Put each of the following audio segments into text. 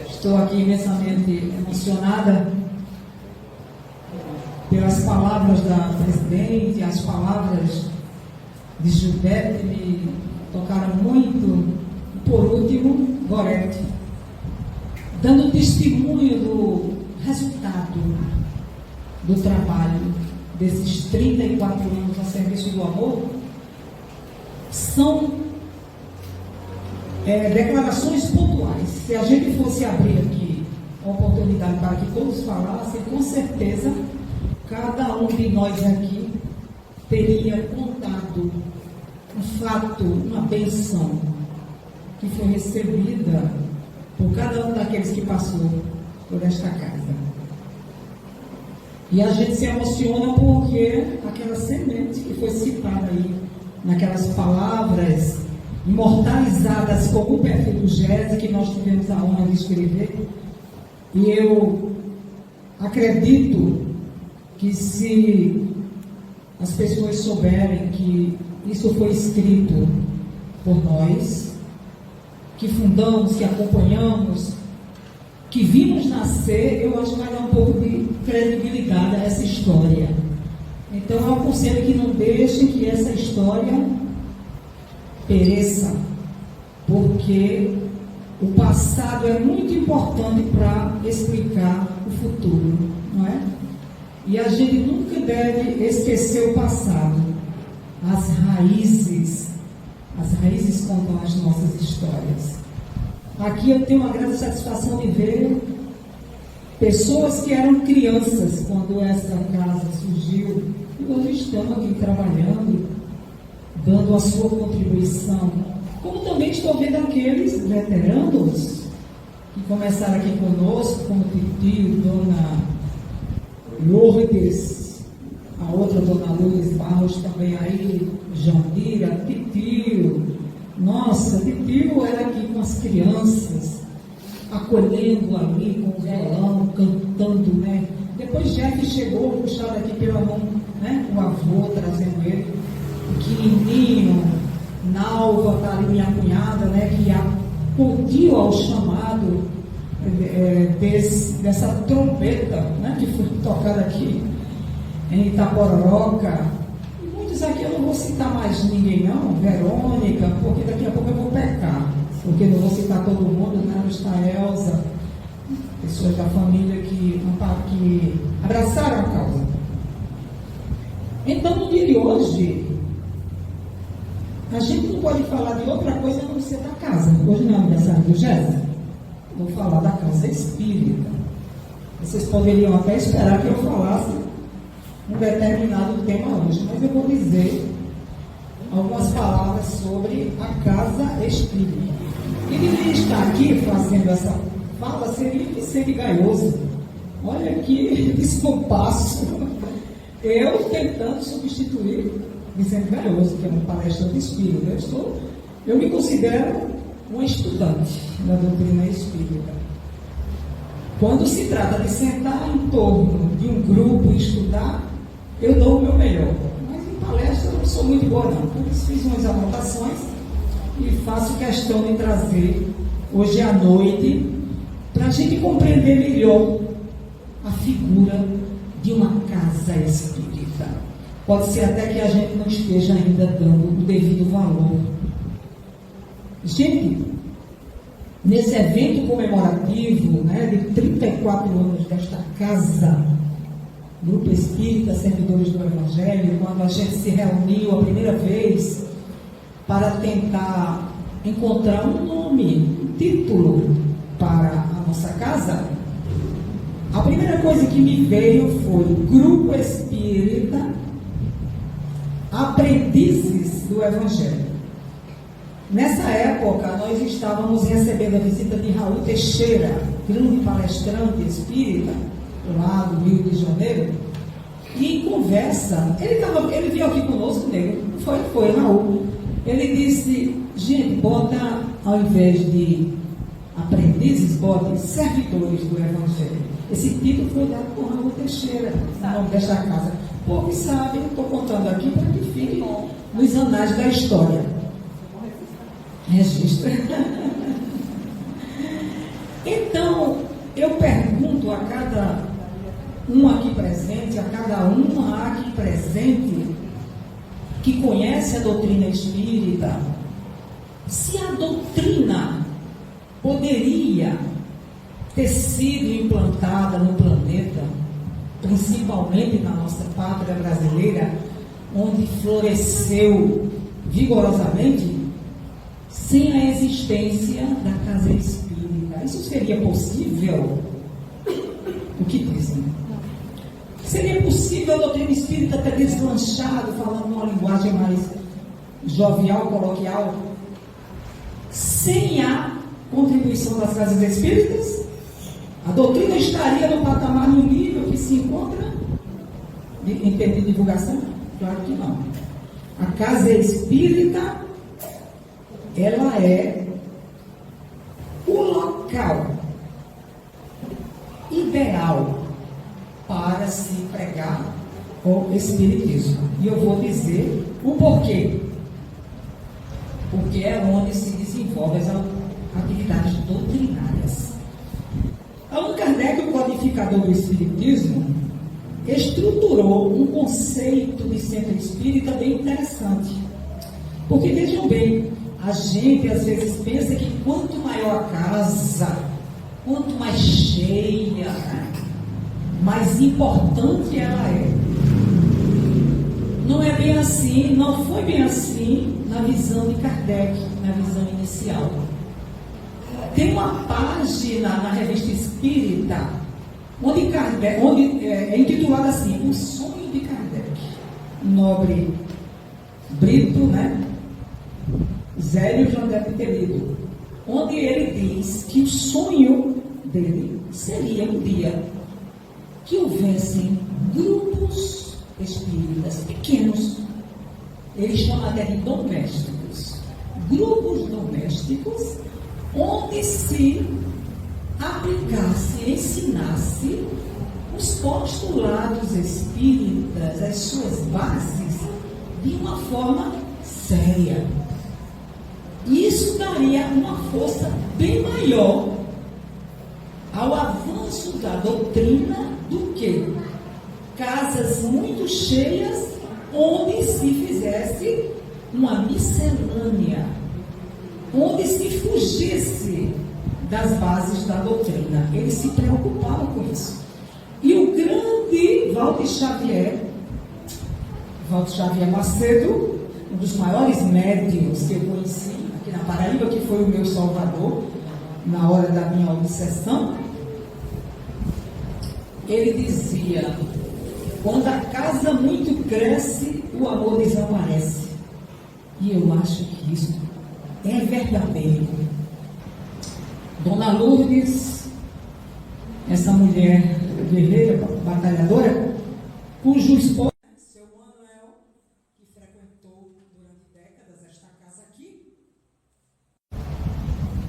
Estou aqui imensamente emocionada pelas palavras da presidente, as palavras de Gilberto me tocaram muito. Por último, Gorete, dando testemunho do resultado do trabalho desses 34 anos a serviço do amor. São declarações pontuais. Se a gente fosse abrir aqui a oportunidade para que todos falassem, com certeza cada um de nós aqui teria contado um fato, uma bênção que foi recebida por cada um daqueles que passou por esta casa. E a gente se emociona porque aquela semente que foi citada aí, naquelas palavras imortalizadas como o perfil do Gese, que nós tivemos a honra de escrever. E eu acredito que se as pessoas souberem que isso foi escrito por nós, que fundamos, que acompanhamos, que vimos nascer, eu acho que vai dar um pouco de credibilidade a essa história. Então eu aconselho que não deixem que essa história pereça, porque o passado é muito importante para explicar o futuro, não é? E a gente nunca deve esquecer o passado. As raízes contam as nossas histórias. Aqui eu tenho uma grande satisfação de ver pessoas que eram crianças quando essa casa surgiu, e hoje estão aqui trabalhando, dando a sua contribuição. Como também estou vendo aqueles veteranos que começaram aqui conosco, como Titio, Dona Lourdes, a outra Dona Lourdes Barros também aí, Jandira, Titio. Nossa, Titio era aqui com as crianças, acolhendo ali com o violão, cantando, né? Depois Jeff chegou, puxado aqui pela mão, né? O avô trazendo ele, pequenininho. Nalva, tá ali minha cunhada, né? Que acudiu ao chamado dessa trombeta, né? Que foi tocada aqui em Itapororoca. E muitos aqui eu não vou citar mais ninguém não, Verônica, porque daqui a pouco eu vou pecar, porque não vou citar todo mundo, né? Não está a Elza, pessoas da família que abraçaram a causa. Então, no dia de hoje, a gente não pode falar de outra coisa a não ser da casa. Hoje não é aniversário do Gese. Vou falar da casa espírita. Vocês poderiam até esperar que eu falasse um determinado tema hoje, mas eu vou dizer algumas palavras sobre a casa espírita. E deveria estar aqui fazendo essa fala seria Vicente Gaioso. Olha que descompasso. Eu tentando substituir Vicente Gaioso, que é um palestrante espírita. Eu me considero um estudante da doutrina espírita. Quando se trata de sentar em torno de um grupo e estudar, eu dou o meu melhor. Mas em palestra eu não sou muito boa não. Por isso fiz umas anotações e faço questão de trazer hoje à noite para a gente compreender melhor a figura de uma casa espírita. Pode ser até que a gente não esteja ainda dando o devido valor. Gente, nesse evento comemorativo, né, de 34 anos desta casa, Grupo Espírita Servidores do Evangelho, quando a gente se reuniu a primeira vez para tentar encontrar um nome, um título para a nossa casa, a primeira coisa que me veio foi Grupo Espírita Aprendizes do Evangelho. Nessa época, nós estávamos recebendo a visita de Raul Teixeira, grande palestrante espírita, lá do Rio de Janeiro, e em conversa, ele veio aqui conosco, nego, foi Raul. Ele disse, gente, bota, ao invés de aprendizes, bote servidores do Evangelho. Esse título foi dado por Raul Teixeira, no nome desta casa. Poucos sabem, estou contando aqui para que fique nos anais da história. Registra. a cada um aqui presente, a cada uma aqui presente, que conhece a doutrina espírita, se a doutrina poderia ter sido implantada no planeta, principalmente na nossa pátria brasileira, onde floresceu vigorosamente, sem a existência da casa espírita. Isso seria possível? O que dizem? Seria possível a doutrina espírita ter deslanchado, falando numa linguagem mais jovial, coloquial, sem a contribuição das casas espíritas? A doutrina estaria no patamar, no nível que se encontra em termos de divulgação? Claro que não. A casa espírita, ela é o local ideal para se pregar o espiritismo. E eu vou dizer o porquê. Porque é onde se desenvolvem as atividades doutrinárias. Allan Kardec, o codificador do espiritismo, estruturou um conceito de centro espírita bem interessante. Porque, vejam bem, a gente às vezes pensa que quanto maior a casa, quanto mais cheia, mais importante ela é. Não é bem assim, não foi bem assim na visão de Kardec, na visão inicial. Tem uma página na Revista Espírita onde é intitulada assim, O Sonho de Kardec. Nobre Brito, né? Zélio já deve ter lido. Onde ele diz que o sonho dele seria um dia que houvessem grupos espíritas pequenos, ele chama até de domésticos, grupos domésticos, onde se aplicasse, ensinasse os postulados espíritas, as suas bases, de uma forma séria. Isso daria uma força bem maior ao avanço da doutrina do que casas muito cheias onde se fizesse uma miscelânea, onde se fugisse das bases da doutrina. Eles se preocupavam com isso. E o grande Walter Xavier Macedo, um dos maiores médiuns que eu conheci aqui na Paraíba, que foi o meu salvador na hora da minha obsessão, ele dizia: quando a casa muito cresce, o amor desaparece. E eu acho que isso é verdadeiro. Dona Lourdes, essa mulher guerreira, batalhadora, cujo esposo, seu Manuel, que frequentou durante décadas esta casa aqui.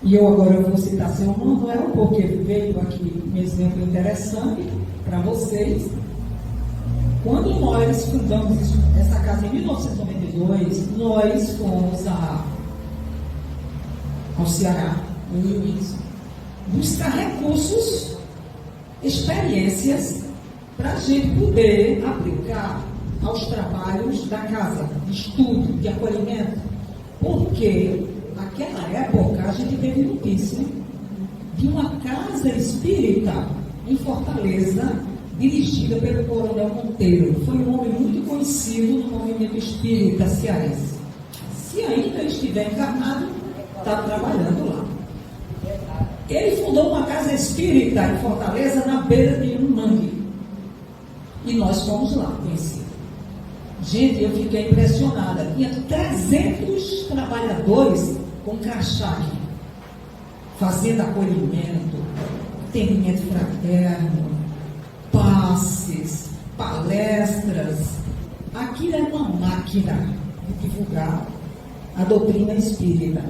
E eu agora vou citar seu Manuel, porque veio aqui um exemplo interessante para vocês. Quando nós fundamos essa casa em 1992, nós fomos ao Ceará, no Luiz, buscar recursos, experiências, para a gente poder aplicar aos trabalhos da casa, de estudo, de acolhimento. Porque naquela época a gente teve notícia de uma casa espírita em Fortaleza, dirigida pelo Coronel Monteiro. Foi um homem muito conhecido no movimento espírita cearense. Se ainda estiver encarnado, está trabalhando lá. Ele fundou uma casa espírita em Fortaleza, na beira de um mangue. E nós fomos lá conhecer. Gente, eu fiquei impressionada. Tinha 300 trabalhadores com crachá aqui, fazendo acolhimento, atendimento fraterno, passes, palestras. Aquilo é uma máquina de divulgar a doutrina espírita.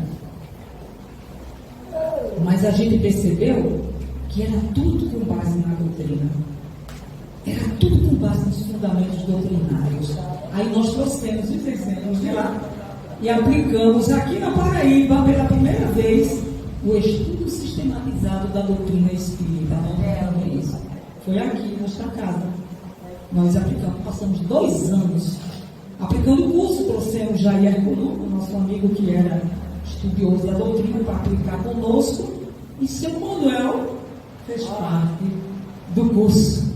Mas a gente percebeu que era tudo com base na doutrina. Era tudo com base nos fundamentos doutrinários. Aí nós trouxemos os exemplos de lá e aplicamos aqui na Paraíba, pela primeira vez, o estudo sistematizado da doutrina espírita. Não isso. Foi aqui, nesta casa. Nós aplicamos, passamos 2 anos aplicando o curso, trouxemos Jair Colombo, nosso amigo que era estudioso da doutrina, para aplicar conosco, e seu Manuel fez parte do curso.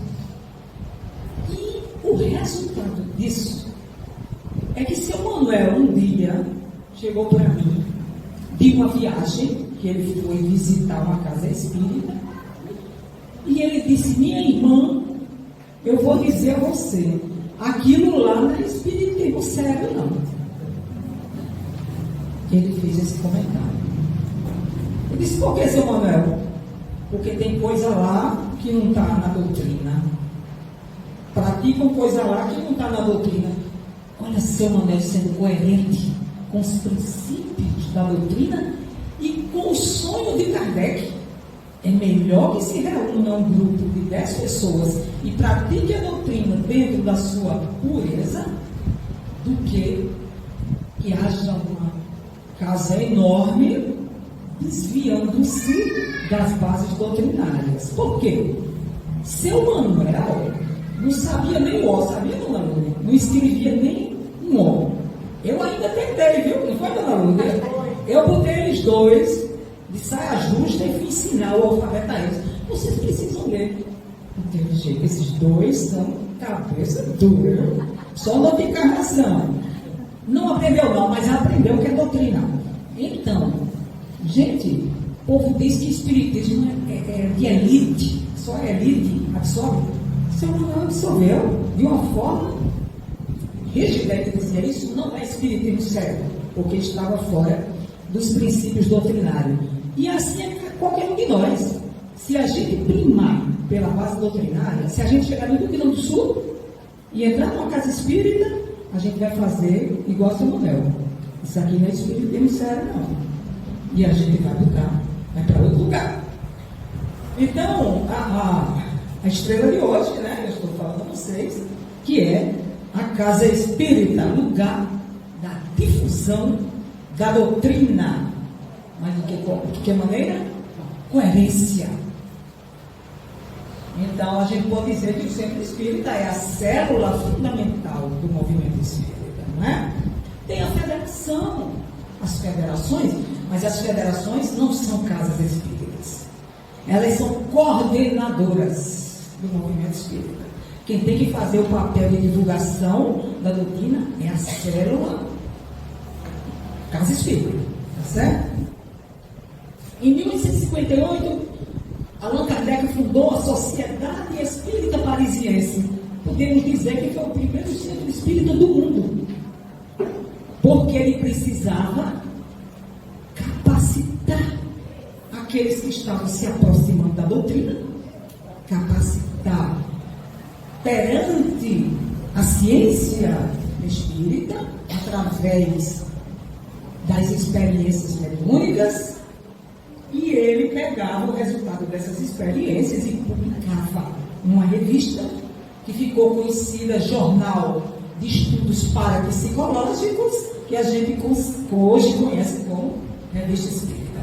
E o resultado disso é que seu Manuel um dia chegou para mim de uma viagem que ele foi visitar uma casa espírita, e ele disse: minha irmã, eu vou dizer a você, aquilo lá não é espiritismo sério, não. Ele fez esse comentário. Eu disse: por que, seu Manuel? Porque tem coisa lá que não está na doutrina. Praticam coisa lá que não está na doutrina. Olha, seu Manuel sendo coerente com os princípios da doutrina e com o sonho de Kardec. É melhor que se reúna um grupo de 10 pessoas e pratique a doutrina dentro da sua pureza, do que haja uma casa enorme desviando-se das bases doutrinárias. Por quê? Seu Manuel não sabia nem o O, sabia, dona Lúlia? Não escrevia nem um O. Eu ainda tentei, viu? Não foi, dona Lúlia? Eu botei eles dois de saia justa e fui ensinar o alfabeto a eles. Vocês precisam ler. Não teve jeito, esses dois são cabeça dura. Só nova encarnação. Não aprendeu não, mas aprendeu o que é doutrina. Então, gente, o povo diz que espiritismo é de elite, só a elite absorve. Seu Manuel absorveu de uma forma rígida, ele dizia: isso não é espiritismo sério, porque estava fora dos princípios doutrinários. E assim é qualquer um de nós. Se a gente primar pela base doutrinária, se a gente chegar no Rio Grande do Sul e entrar numa casa espírita, a gente vai fazer igual a São Manuel. Isso aqui não é espiritismo sério, não. E a gente vai mudar, vai para outro lugar. Então, a estrela de hoje, né, eu estou falando a vocês, que é a casa espírita, lugar da difusão da doutrina. Mas de que maneira? Coerência. Então, a gente pode dizer que o centro espírita é a célula fundamental do movimento espírita, não é? Tem a federação, as federações, mas as federações não são casas espíritas. Elas são coordenadoras do movimento espírita. Quem tem que fazer o papel de divulgação da doutrina é a célula casa espírita, tá certo? Em 1858, Allan Kardec fundou a Sociedade Espírita Parisiense. Podemos dizer que foi o primeiro centro espírita do mundo, porque ele precisava capacitar aqueles que estavam se aproximando da doutrina, capacitar perante a ciência espírita, através das experiências mediúnicas, e ele pegava o resultado dessas experiências e publicava numa revista que ficou conhecida, Jornal de Estudos Parapsicológicos, que a gente hoje conhece como Revista Espírita.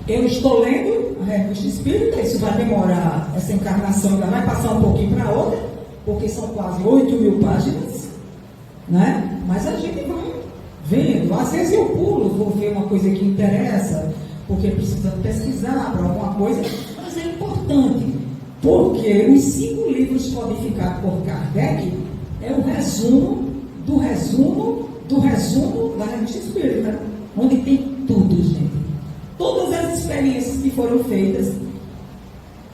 Eu estou lendo a Revista Espírita, isso vai demorar, essa encarnação ainda vai passar um pouquinho para outra, porque são quase 8.000 páginas, né? Mas a gente vai vendo, às vezes eu pulo, vou ver uma coisa que interessa, porque precisa pesquisar para alguma coisa, mas é importante, porque os 5 livros codificados por Kardec é o resumo do resumo do resumo da Revista Espírita, onde tem tudo, gente. Todas as experiências que foram feitas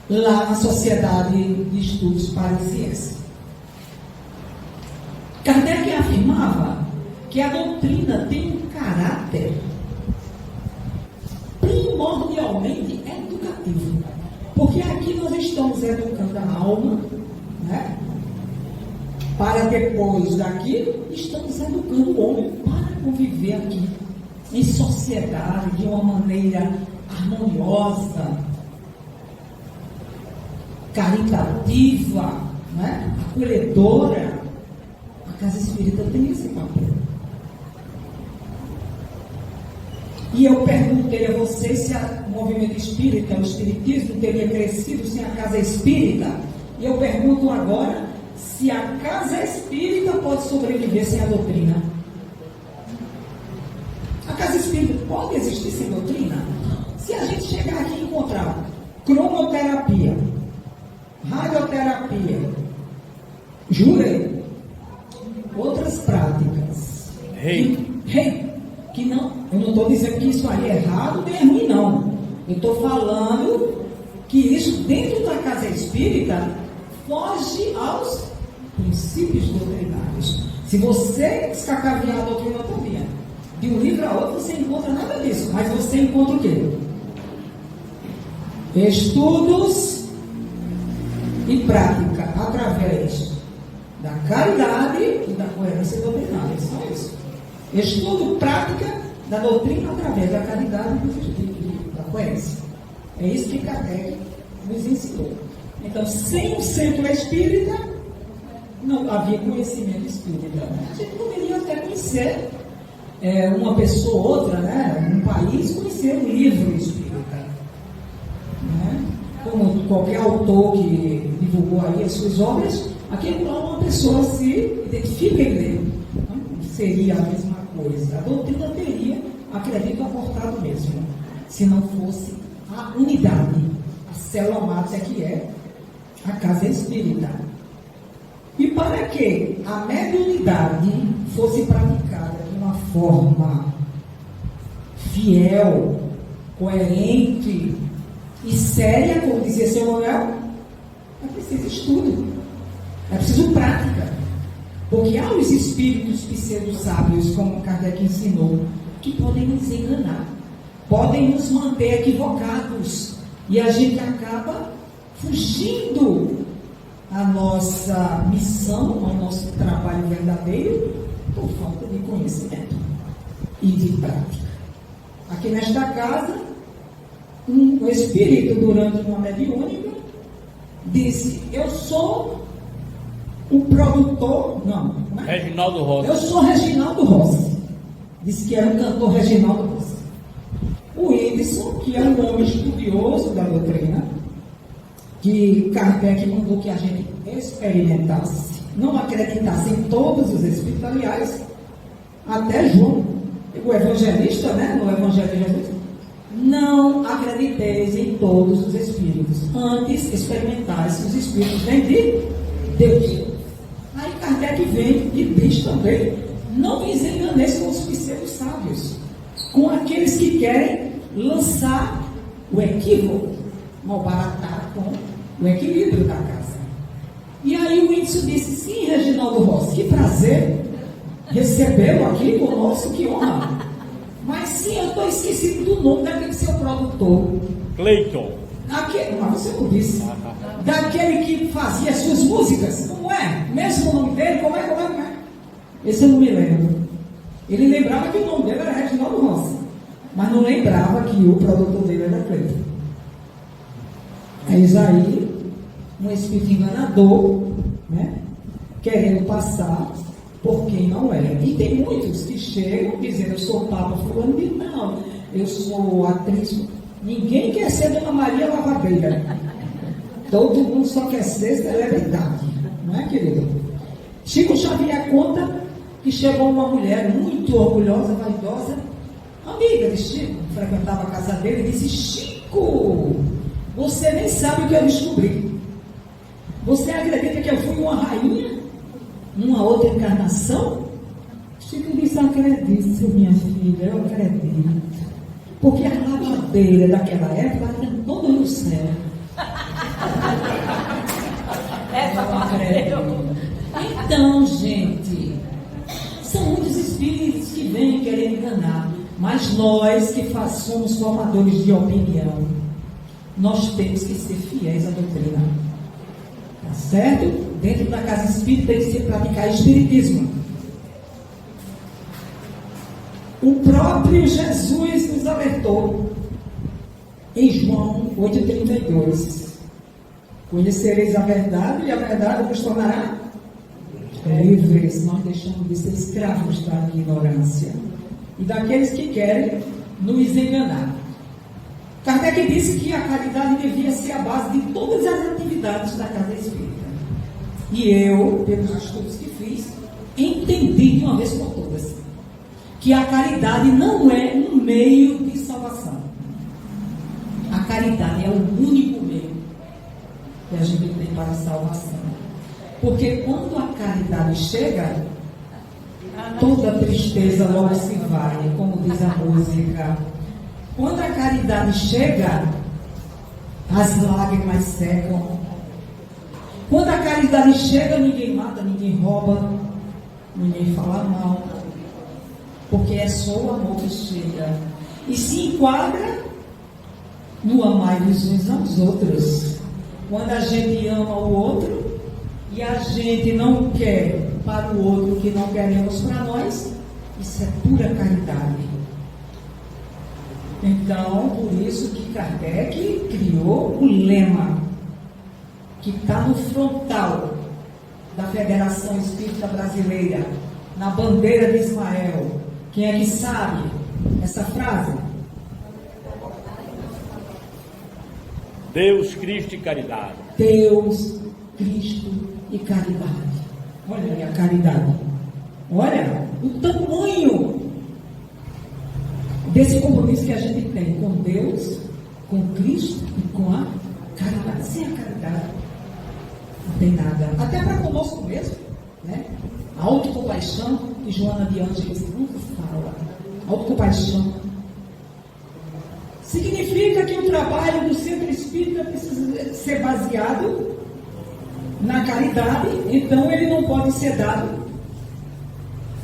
lá na Sociedade de Estudos Parisiense. Kardec afirmava que a doutrina tem um caráter primordialmente educativo, porque aqui nós estamos educando a alma, né? Para depois daqui estamos educando o homem para conviver aqui em sociedade de uma maneira harmoniosa, caritativa, né? Acolhedora. A casa espírita tem esse papel. E eu perguntei a vocês se movimento espírita, o espiritismo teria crescido sem a casa espírita. E eu pergunto agora se a casa espírita pode sobreviver sem a doutrina. A casa espírita pode existir sem doutrina? Se a gente chegar aqui e encontrar cromoterapia, radioterapia, jurei, outras práticas, que não, eu não estou dizendo que isso aí é errado nem é ruim, não. Eu estou falando que isso dentro da casa espírita foge aos princípios doutrinários. Se você escacaviar a doutrina todinha, de um livro a outro, você encontra nada disso, mas você encontra o quê? Estudos e prática através da caridade e da coerência doutrinária. Só isso. Estudo, prática da doutrina através da caridade e da coerência. É isso que Kardec nos ensinou. Então, sem o centro espírita, não havia conhecimento espírita. A gente poderia até conhecer uma pessoa ou outra, né, um país, conhecer um livro espírita. Né? Como qualquer autor que divulgou aí as suas obras, aquele qual uma pessoa se identifica em ler. Não seria a mesma coisa. A doutrina teria, acredito, aportado mesmo, se não fosse a unidade, a célula máter que é a casa espírita. E para que a mediunidade fosse praticada de uma forma fiel, coerente e séria, como dizia seu Manuel, é preciso estudo, é preciso prática. Porque há os espíritos pseudo-sábios, como Kardec ensinou, que podem nos enganar, podem nos manter equivocados, e a gente acaba fugindo à nossa missão, ao nosso trabalho verdadeiro, por falta de conhecimento e de prática. Aqui nesta casa, um espírito, durante uma mediúnica, disse: eu sou o produtor, não é? Reginaldo Rossi. Eu sou Reginaldo Rossi. Disse que era o cantor Reginaldo Rossi. O Edson, que é um homem estudioso da doutrina, que Kardec mandou que a gente experimentasse, não acreditasse em todos os espíritos. Aliás, até João, o evangelista, né, no Evangelho de Jesus, não acrediteis em todos os espíritos, antes experimentais os espíritos vêm de Deus. Aí Kardec vem e diz também: não vos enganeis com os pseudo-sábios, com aqueles que querem lançar o equívoco, malbaratar com o equilíbrio da casa. E aí o Índice disse: sim, Reginaldo Rossi, que prazer recebê-lo aqui conosco, que honra. Mas sim, eu estou esquecido do nome daquele seu produtor. Cleiton. Mas você não disse. Daquele que fazia suas músicas. Como é? Mesmo o nome dele, como é? Esse eu não me lembro. Ele lembrava que o nome dele era Reginaldo Rossi, mas não lembrava que o produtor dele era Cleiton. Eis aí um espírito enganador, né, querendo passar por quem não é. E tem muitos que chegam dizendo: eu sou Papa fulano de tal, eu sou atriz. Ninguém quer ser Dona Maria Lavadeira. Todo mundo só quer ser celebridade, não é, querido? Chico Xavier conta que chegou uma mulher muito orgulhosa, vaidosa, amiga de Chico, frequentava a casa dele, e disse: Chico, você nem sabe o que eu descobri. Você acredita que eu fui uma rainha numa outra encarnação? Chico disse: acredito, minha filha, eu acredito. Porque a lavadeira daquela época era toda no céu. Então, gente, são muitos espíritos que vêm querer enganar, mas nós que somos formadores de opinião, nós temos que ser fiéis à doutrina. Tá certo? Dentro da casa espírita tem que se praticar espiritismo. O próprio Jesus nos alertou em João 8,32: conhecereis a verdade e a verdade vos tornará livres. Nós deixamos de ser escravos da ignorância e daqueles que querem nos enganar. Kardec disse que a caridade devia ser a base de todas as atividades da casa espírita. E eu, pelos estudos que fiz, entendi de uma vez por todas que a caridade não é um meio de salvação. A caridade é o único meio que a gente tem para a salvação. Porque quando a caridade chega, toda tristeza logo se vai, como diz a música. Quando a caridade chega, as lágrimas secam. Quando a caridade chega, ninguém mata, ninguém rouba, ninguém fala mal. Porque é só o amor que chega. E se enquadra no amar-vos uns aos outros. Quando a gente ama o outro e a gente não quer para o outro o que não queremos para nós, isso é pura caridade. Então, por isso que Kardec criou o lema que está no frontal da Federação Espírita Brasileira, na bandeira de Ismael. Quem é que sabe essa frase? Deus, Cristo e caridade. Deus, Cristo e caridade. Olha aí a caridade. Olha o tamanho desse compromisso que a gente tem com Deus, com Cristo e com a caridade. Sem a caridade não tem nada. Até para conosco mesmo, né? A autocompaixão, que Joana de Ângeles nunca fala. Autocompaixão significa que o trabalho do centro espírita precisa ser baseado na caridade. Então ele não pode ser dado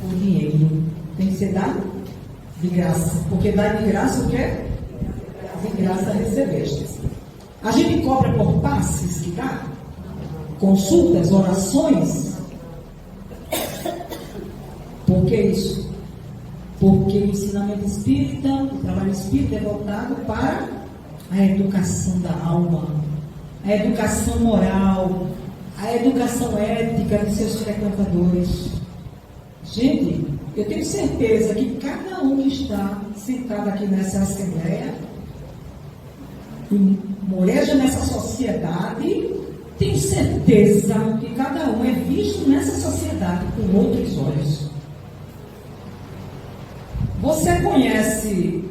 por dinheiro, tem que ser dado de graça, porque dar de graça o quê? De graça recebeste. A gente cobra por passes que dá, consultas, orações. Por que isso? Porque o ensinamento espírita, o trabalho espírita é voltado para a educação da alma, a educação moral, a educação ética de seus frequentadores. Gente, eu tenho certeza que cada um que está sentado aqui nessa assembleia, e moreja nessa sociedade, tenho certeza que cada um é visto nessa sociedade com outros olhos. Você conhece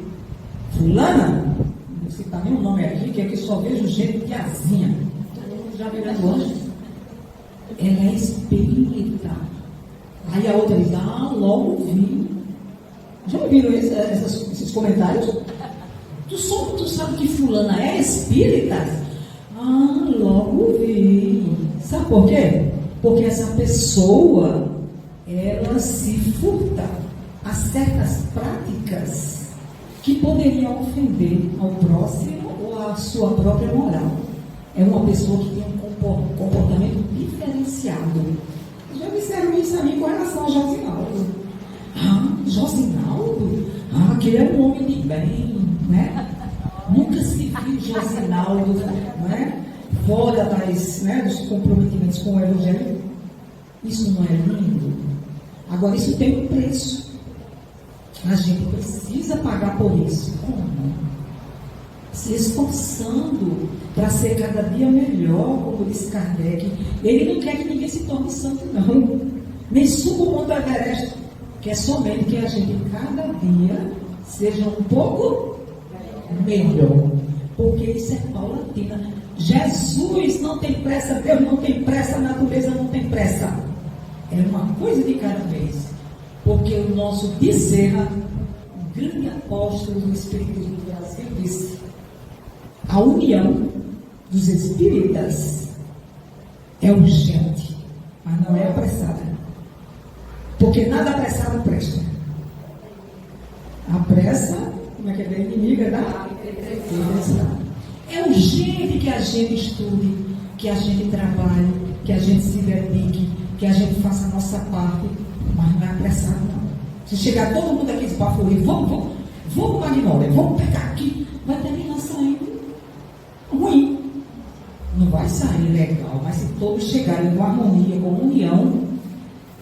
fulana? Não vou citar nenhum nome aqui, que aqui só vejo gente de asinha. Já virando anjo. Ela é espírita. Aí a outra diz, logo vi. Já ouviram esses comentários? Tu sabe que fulana é espírita? Logo vi. Sabe por quê? Porque essa pessoa, ela se furta a certas práticas que poderiam ofender ao próximo ou à sua própria moral. É uma pessoa que tem um comportamento diferenciado. Já disseram isso a mim com relação a Josinaldo. Josinaldo? Aquele é um homem de bem, né? Nunca se viu Josinaldo, né? Fora dos comprometimentos com o Evangelho. Isso não é lindo? Agora, isso tem um preço. A gente precisa pagar por isso. Como? Se esforçando para ser cada dia melhor, como disse Kardec. Ele não quer que ninguém se torne santo, não. Nem suba o Monte Everest. Quer somente que a gente, cada dia, seja um pouco melhor. Porque isso é paulatina. Jesus não tem pressa, Deus não tem pressa, a natureza não tem pressa. É uma coisa de cada vez. Porque o nosso Bezerra, o grande apóstolo do Espiritismo do Brasil, disse: a união dos espíritas é urgente, mas não é apressada. Porque nada apressado presta. A pressa, como é que é, inimiga da perfeição. É urgente que a gente estude, que a gente trabalhe, que a gente se dedique, que a gente faça a nossa parte. Mas não é apressado, não. Se chegar todo mundo aqui esbaforido, vamos Magnólia, vamos pegar aqui, vai terminar saindo ruim. Não vai sair legal, mas se todos chegarem com harmonia, com união,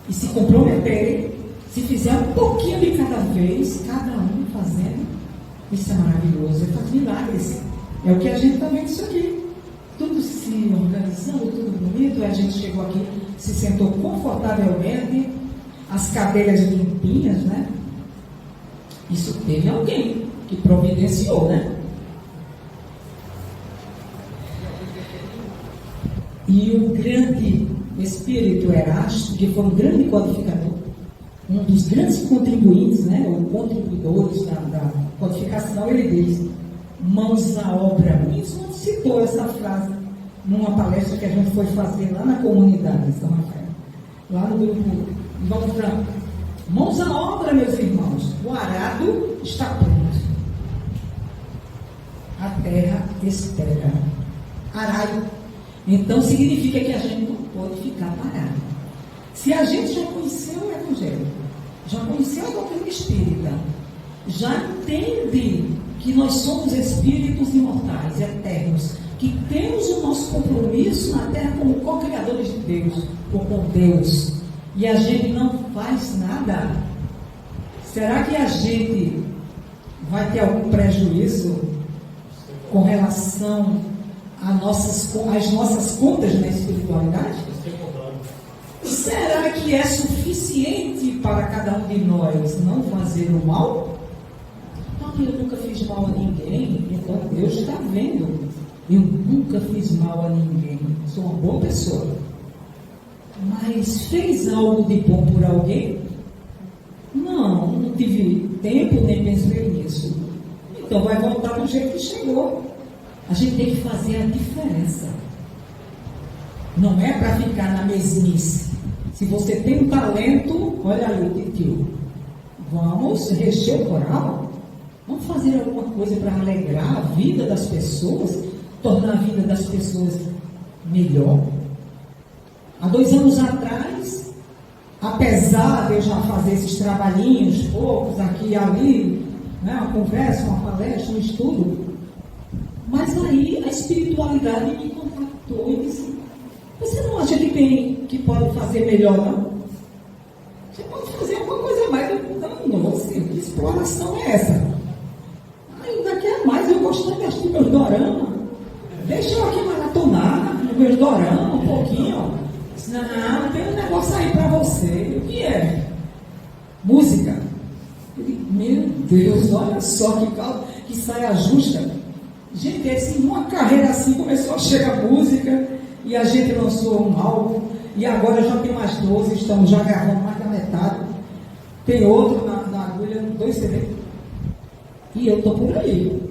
e se comprometerem, se fizer um pouquinho de cada vez, cada um fazendo, Isso é maravilhoso, ele faz milagres. É o que a gente está vendo isso aqui. Tudo se organizando, tudo bonito. A gente chegou aqui, se sentou confortavelmente, as cadeiras limpinhas, né? Isso teve alguém que providenciou, né? E o grande espírito Erasto, que foi um grande codificador, um dos grandes contribuintes, né, ou contribuidores da codificação, ele diz: mãos à obra. Isso não citou essa frase numa palestra que a gente foi fazer lá na comunidade de São Rafael, lá no grupo de Valdo Franco. Mãos à obra, meus irmãos. O arado está pronto. A terra espera. Arai. Então significa que a gente não pode ficar parado. Se a gente já conheceu o Evangelho, já conheceu a doutrina espírita, já entende que nós somos espíritos imortais, eternos, que temos o nosso compromisso na Terra como co-criadores de Deus, ou com Deus, e a gente não faz nada, será que a gente vai ter algum prejuízo com relação às nossas contas na espiritualidade? Será que é suficiente para cada um de nós não fazer o mal? Não, eu nunca fiz mal a ninguém, então Deus está vendo. Eu nunca fiz mal a ninguém, sou uma boa pessoa. Mas fez algo de bom por alguém? Não tive tempo nem pensei nisso. Então vai voltar do jeito que chegou. A gente tem que fazer a diferença. Não é para ficar na mesmice. Se você tem um talento, olha aí, tio, vamos reger o coral. Vamos fazer alguma coisa para alegrar a vida das pessoas, tornar a vida das pessoas melhor. Há 2 anos atrás, apesar de eu já fazer esses trabalhinhos, poucos aqui e ali, né, uma conversa, uma palestra, um estudo, mas aí a espiritualidade me contactou e disse: você não acha que pode fazer melhor, não? Você pode fazer alguma coisa mais. Não sei, que exploração é essa? Ainda quer mais, eu gosto de assistir meus doramas. Deixa eu aqui maratonar meus doramas um pouquinho. Não, tem um negócio aí para você. O que é? Música. Eu digo, meu Deus, olha só que saia justa. Gente, assim, numa carreira assim começou a chegar música e a gente lançou um álbum e agora já tem mais 12, estamos já gravando mais da metade. Tem outro na agulha, 2 CD. E eu estou por aí.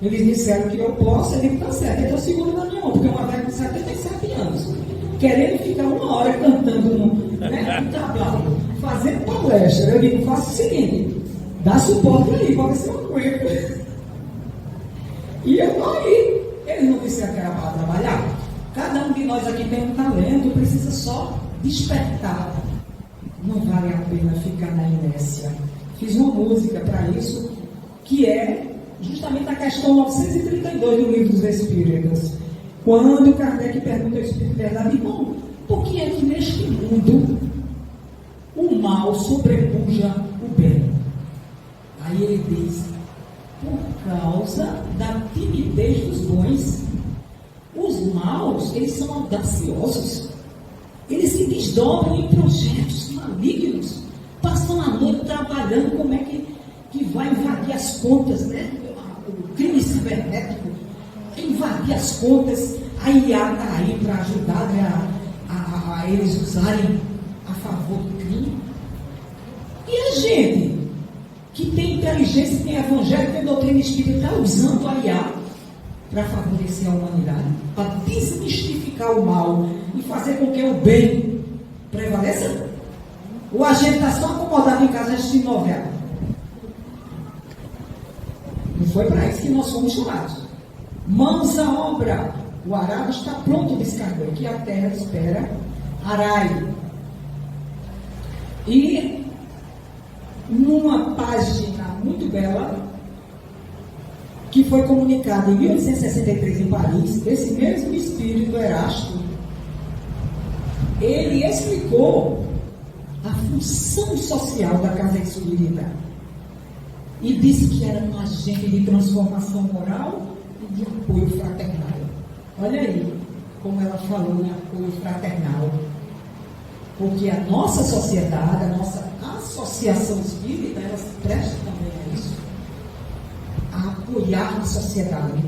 Eles disseram que eu posso, eu digo, tá certo, então segura na minha mão, porque uma velha com 77 anos, querendo ficar 1 hora cantando no trabalho, fazendo palestra. Eu digo, faça o seguinte, dá suporte aí, para ver se eu aguento. E eu estou aí. Eles não disseram que era para trabalhar. Cada um de nós aqui tem um talento, precisa só despertar. Não vale a pena ficar na inércia. Fiz uma música para isso, que é justamente a questão 932 do Livro dos Espíritos. Quando Kardec pergunta ao Espírito de Verdade: irmão, por que é que neste mundo o mal sobrepuja o bem? Aí ele diz: por causa da timidez dos bons. Os maus, eles são audaciosos. Eles se desdobram em projetos malignos. Passam a noite trabalhando como é que vai invadir as contas, né? O crime cibernético, invadir as contas. A IA está aí para ajudar, né, a eles usarem a favor do crime. E a gente, que tem inteligência, tem evangelho, tem doutrina espírita, está usando a IA para favorecer a humanidade, para desmistificar o mal e fazer com que o bem prevaleça? Ou a gente está só acomodado em casa assistindo novela? Não foi para isso que nós fomos chamados. Mãos à obra. O arado está pronto, descarregou, que a terra espera. Arai. E numa página muito bela, que foi comunicado em 1863 em Paris, esse mesmo espírito Erasto, ele explicou a função social da casa espírita. e disse que era um agente de transformação moral e de apoio fraternal. Olha aí como ela falou em apoio fraternal. Porque a nossa sociedade, a nossa associação espírita, ela se presta também a isso. A apoiar a sociedade.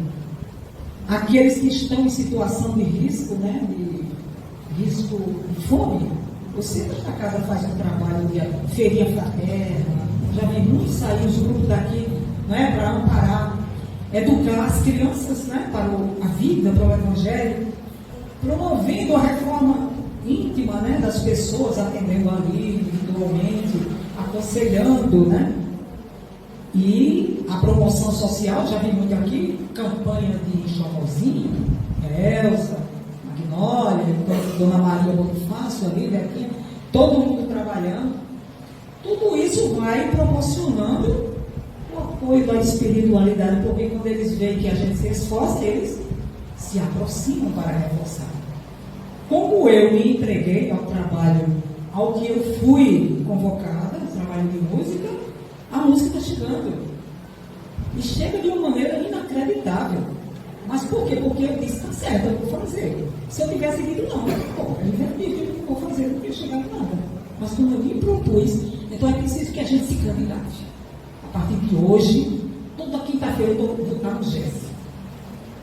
Aqueles que estão em situação de risco, né, de risco de fome. Você na casa faz um trabalho de feirinha fraterna, já vem muitos sair os grupos daqui, né, para amparar, educar as crianças, né, para a vida, para o Evangelho, promovendo a reforma íntima, né, das pessoas, atendendo ali individualmente, aconselhando, né? E a promoção social, já vi muito aqui, campanha de Chomozinho, Elza, Magnólia, Dona Maria Bonifácio, ali, aqui, todo mundo trabalhando. Tudo isso vai proporcionando o apoio da espiritualidade, porque quando eles veem que a gente se esforça, eles se aproximam para reforçar. Como eu me entreguei ao trabalho ao que eu fui convocada, trabalho de música, a música está chegando. E chega de uma maneira inacreditável. Mas por quê? Porque eu disse, está certo, eu vou fazer. Se eu tivesse dito não, eu inverti, eu não vou fazer, não ia chegar em nada. Mas como eu me propus, então é preciso que a gente se candidate. A partir de hoje, toda quinta-feira eu vou estar no GES.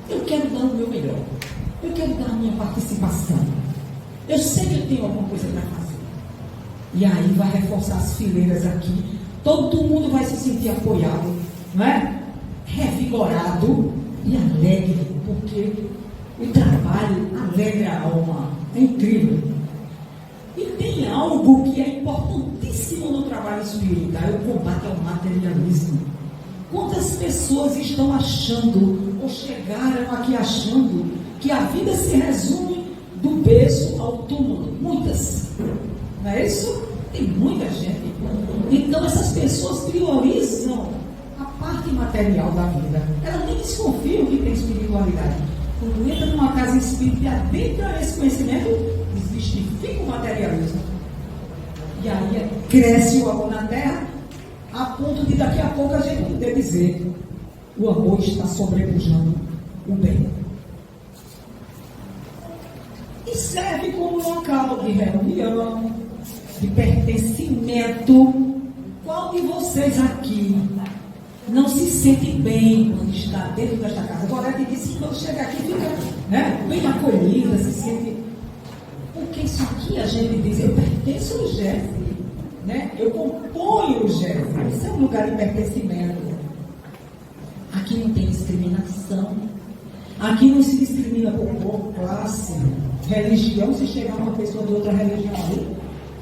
Eu quero dar o meu melhor. Eu quero dar a minha participação. Eu sei que eu tenho alguma coisa para fazer. E aí vai reforçar as fileiras aqui. Todo mundo vai se sentir apoiado, não é? Revigorado e alegre, porque o trabalho alegra a alma. É incrível. E tem algo que é importantíssimo no trabalho espírita, é o combate ao materialismo. Quantas pessoas estão achando, ou chegaram aqui achando, que a vida se resume do berço ao túmulo? Muitas. Não é isso? Tem muita gente. Então essas pessoas priorizam a parte material da vida. Elas nem desconfiam que tem espiritualidade. Quando entra numa casa espírita e adentra esse conhecimento, desmistifica o materialismo. E aí cresce o amor na terra, a ponto de daqui a pouco a gente poder dizer: o amor está sobrepujando o bem. E serve como local de reunião, de pertencimento. Qual de vocês aqui não se sente bem quando está dentro desta casa? Agora ele disse que quando chega aqui fica, né, bem acolhida, se sente. Porque isso aqui a gente diz, eu pertenço ao GES, né? Eu componho o GES. Isso é um lugar de pertencimento. Aqui não tem discriminação. Aqui não se discrimina por cor, classe, religião. Se chegar uma pessoa de outra religião ali,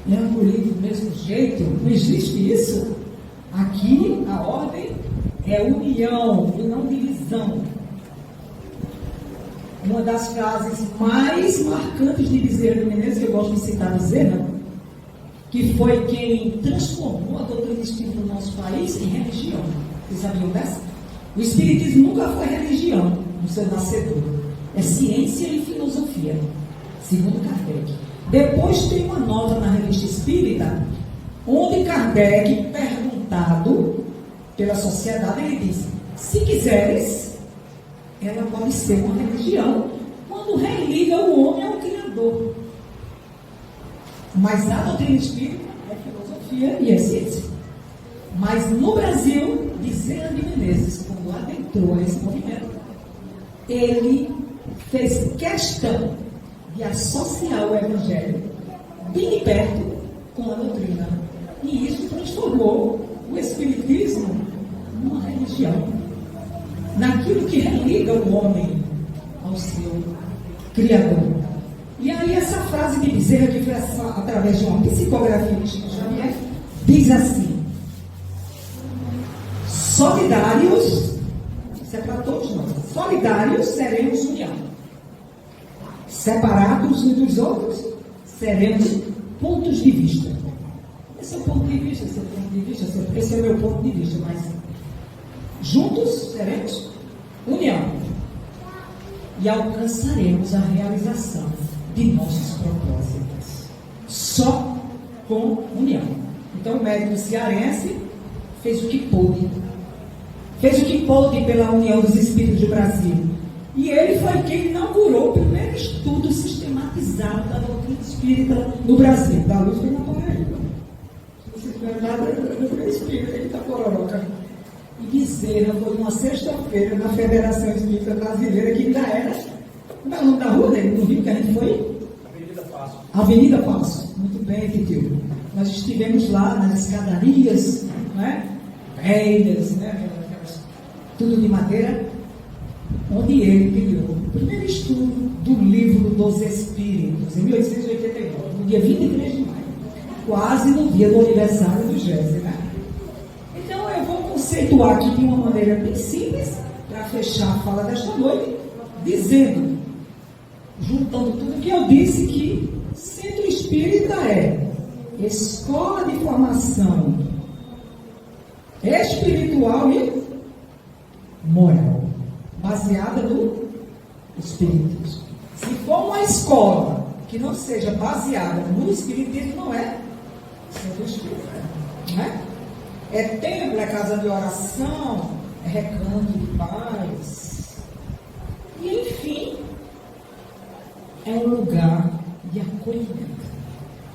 é acolhido do mesmo jeito. Não existe isso. Aqui a ordem é união e não divisão. Uma das frases mais marcantes de Bezerra de Menezes, que eu gosto de citar Bezerra, que foi quem transformou a doutrina espírita no nosso país em religião. Vocês sabiam dessa? O espiritismo nunca foi religião no seu nascedor. É ciência e filosofia, segundo Kardec. Depois tem uma nota na Revista Espírita, onde Kardec, perguntado pela sociedade, ele disse: se quiseres, ela pode ser uma religião, quando religa o homem ao Criador. Mas a doutrina espírita é filosofia e é ciência. Mas no Brasil, Bezerra de Menezes, quando adentrou nesse movimento, ele fez questão de associar o Evangelho bem de perto com a doutrina. E isso transformou o Espiritismo numa religião, naquilo que religa o homem ao seu Criador. E aí essa frase de Bezerra, que foi através de uma psicografia de Chico Xavier, diz assim: solidários, isso é para todos nós, solidários seremos união, separados uns dos outros seremos pontos de vista. Esse é o ponto de vista, esse é o ponto de vista, esse é o meu ponto de vista, mas juntos seremos união e alcançaremos a realização de nossos propósitos só com união. Então o médico cearense fez o que pôde fez o que pôde pela União dos Espíritos do Brasil. E ele foi quem inaugurou o primeiro estudo sistematizado da doutrina espírita no Brasil. Da luz foi na Paraíba. Se você não é nada, eu fui espírita, ele está pororoca. E Bezerra foi uma sexta-feira na Federação Espírita Brasileira, que ainda era. Como é o nome da rua dele? No Rio que a gente foi? Avenida Passo. Avenida Passo. Muito bem, Titio. Nós estivemos lá nas escadarias, né? Velhas, né? Tudo de madeira, onde ele criou o primeiro estudo do Livro dos Espíritos, em 1889, no dia 23 de maio, quase no dia do aniversário do Gésio, né? Então eu vou conceituar aqui de uma maneira bem simples, para fechar a fala desta noite, dizendo, juntando tudo que eu disse, que Centro Espírita é escola de formação espiritual e moral, baseada no Espiritismo. Se for uma escola que não seja baseada no Espiritismo, não é Centro Espírita, não é? É templo, é casa de oração, é recanto de paz. E, enfim, é um lugar de acolhimento.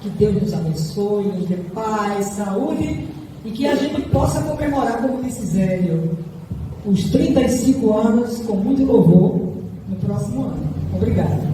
Que Deus nos abençoe, nos dê paz, saúde e que a gente possa comemorar, como disse Zélio, os 35 anos com muito louvor no próximo ano. Obrigado.